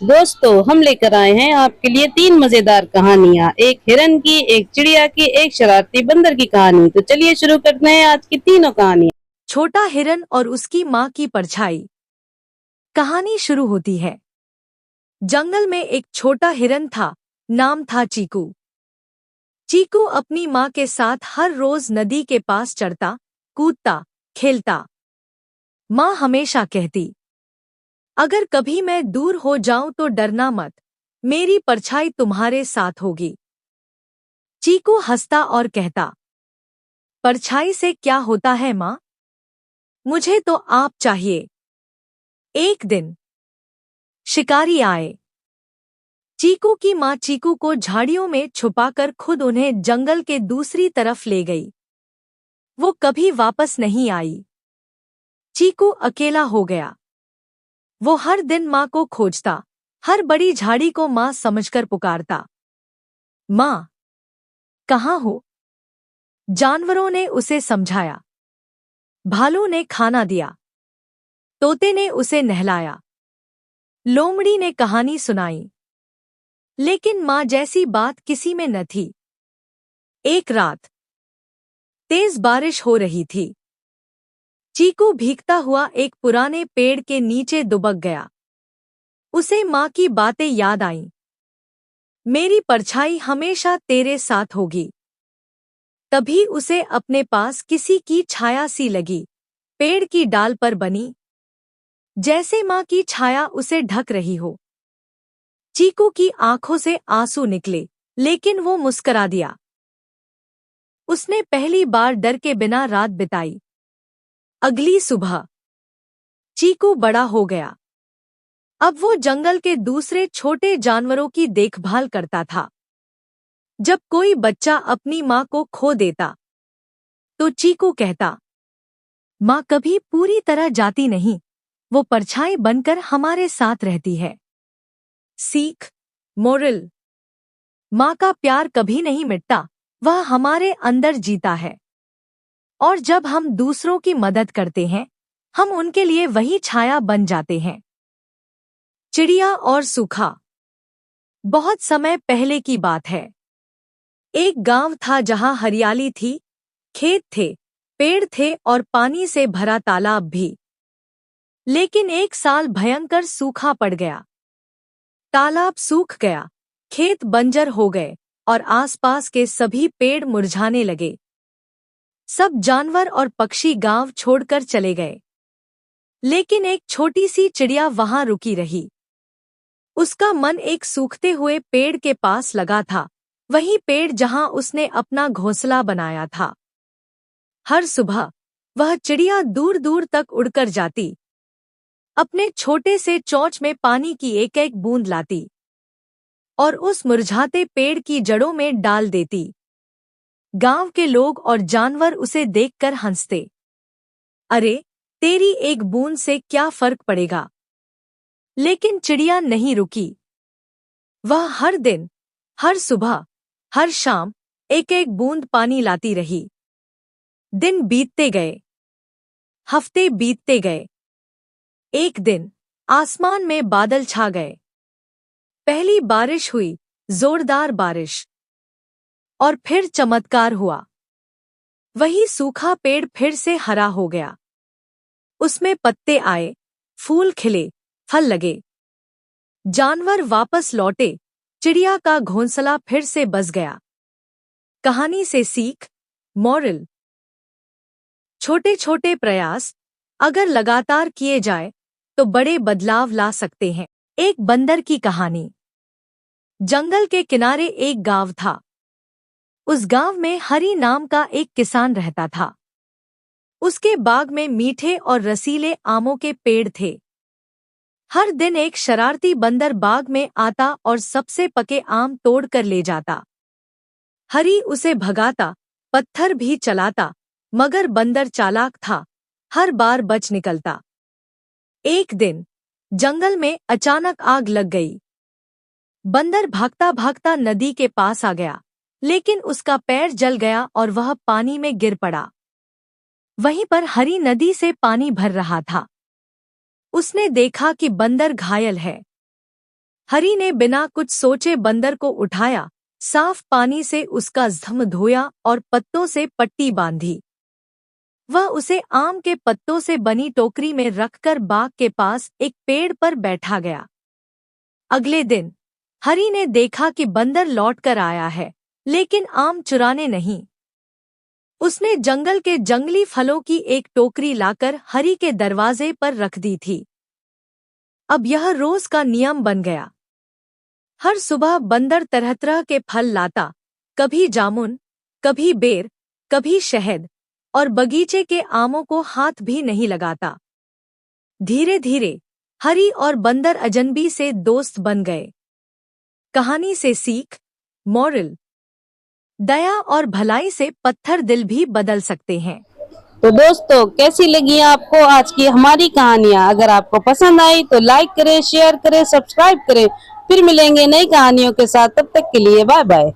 दोस्तों, हम लेकर आए हैं आपके लिए तीन मजेदार कहानियां। एक हिरन की, एक चिड़िया की, एक शरारती बंदर की कहानी। तो चलिए शुरू करते हैं आज की तीनों कहानियां। छोटा हिरन और उसकी माँ की परछाई। कहानी शुरू होती है। जंगल में एक छोटा हिरन था। नाम था चीकू। चीकू अपनी माँ के साथ हर रोज नदी के पास चढ़ता, कूदता, खेलता। माँ हमेशा कहती, अगर कभी मैं दूर हो जाऊं तो डरना मत, मेरी परछाई तुम्हारे साथ होगी। चीकू हंसता और कहता, परछाई से क्या होता है माँ? मुझे तो आप चाहिए। एक दिन शिकारी आए। चीकू की माँ चीकू को झाड़ियों में छुपाकर खुद उन्हें जंगल के दूसरी तरफ ले गई। वो कभी वापस नहीं आई। चीकू अकेला हो गया। वो हर दिन माँ को खोजता, हर बड़ी झाड़ी को माँ समझकर पुकारता। माँ, कहाँ हो? जानवरों ने उसे समझाया। भालू ने खाना दिया, तोते ने उसे नहलाया, लोमड़ी ने कहानी सुनाई। लेकिन माँ जैसी बात किसी में न थी। एक रात तेज बारिश हो रही थी। चीकू भीगता हुआ एक पुराने पेड़ के नीचे दुबक गया। उसे माँ की बातें याद आईं। मेरी परछाई हमेशा तेरे साथ होगी। तभी उसे अपने पास किसी की छाया सी लगी, पेड़ की डाल पर बनी, जैसे माँ की छाया उसे ढक रही हो। चीकू की आंखों से आंसू निकले, लेकिन वो मुस्करा दिया। उसने पहली बार डर के बिना रात बिताई। अगली सुबह चीकू बड़ा हो गया। अब वो जंगल के दूसरे छोटे जानवरों की देखभाल करता था। जब कोई बच्चा अपनी माँ को खो देता, तो चीकू कहता, माँ कभी पूरी तरह जाती नहीं, वो परछाई बनकर हमारे साथ रहती है। सीख, मोरल। माँ का प्यार कभी नहीं मिटता, वह हमारे अंदर जीता है। और जब हम दूसरों की मदद करते हैं, हम उनके लिए वही छाया बन जाते हैं। चिड़िया और सूखा। बहुत समय पहले की बात है। एक गांव था जहां हरियाली थी, खेत थे, पेड़ थे और पानी से भरा तालाब भी। लेकिन एक साल भयंकर सूखा पड़ गया। तालाब सूख गया, खेत बंजर हो गए और आसपास के सभी पेड़ मुरझाने लगे। सब जानवर और पक्षी गांव छोड़कर चले गए। लेकिन एक छोटी सी चिड़िया वहां रुकी रही। उसका मन एक सूखते हुए पेड़ के पास लगा था, वही पेड़ जहां उसने अपना घोंसला बनाया था। हर सुबह वह चिड़िया दूर दूर तक उड़कर जाती, अपने छोटे से चोंच में पानी की एक एक बूंद लाती और उस मुरझाते पेड़ की जड़ों में डाल देती। गांव के लोग और जानवर उसे देखकर हंसते। अरे, तेरी एक बूंद से क्या फर्क पड़ेगा? लेकिन चिड़िया नहीं रुकी। वह हर दिन, हर सुबह, हर शाम एक एक बूंद पानी लाती रही। दिन बीतते गए, हफ्ते बीतते गए। एक दिन आसमान में बादल छा गए। पहली बारिश हुई, जोरदार बारिश। और फिर चमत्कार हुआ। वही सूखा पेड़ फिर से हरा हो गया। उसमें पत्ते आए, फूल खिले, फल लगे। जानवर वापस लौटे, चिड़िया का घोंसला फिर से बस गया। कहानी से सीख, मॉरल। छोटे छोटे प्रयास अगर लगातार किए जाए तो बड़े बदलाव ला सकते हैं। एक बंदर की कहानी। जंगल के किनारे एक गांव था। उस गांव में हरी नाम का एक किसान रहता था। उसके बाग में मीठे और रसीले आमों के पेड़ थे। हर दिन एक शरारती बंदर बाग में आता और सबसे पके आम तोड़कर ले जाता। हरी उसे भगाता, पत्थर भी चलाता, मगर बंदर चालाक था, हर बार बच निकलता। एक दिन जंगल में अचानक आग लग गई। बंदर भागता भागता नदी के पास आ गया, लेकिन उसका पैर जल गया और वह पानी में गिर पड़ा। वहीं पर हरी नदी से पानी भर रहा था। उसने देखा कि बंदर घायल है। हरि ने बिना कुछ सोचे बंदर को उठाया, साफ पानी से उसका ज़म धोया और पत्तों से पट्टी बांधी। वह उसे आम के पत्तों से बनी टोकरी में रखकर बाग के पास एक पेड़ पर बैठा गया। अगले दिन हरि ने देखा कि बंदर लौटकर आया है, लेकिन आम चुराने नहीं। उसने जंगल के जंगली फलों की एक टोकरी लाकर हरि के दरवाजे पर रख दी थी। अब यह रोज का नियम बन गया। हर सुबह बंदर तरह तरह के फल लाता, कभी जामुन, कभी बेर, कभी शहद, और बगीचे के आमों को हाथ भी नहीं लगाता। धीरे धीरे हरि और बंदर अजनबी से दोस्त बन गए। कहानी से सीख, मॉरल, दया और भलाई से पत्थर दिल भी बदल सकते हैं। तो दोस्तों, कैसी लगी आपको आज की हमारी कहानियाँ? अगर आपको पसंद आई तो लाइक करें, शेयर करें, सब्सक्राइब करें। फिर मिलेंगे नई कहानियों के साथ। तब तक के लिए बाय बाय।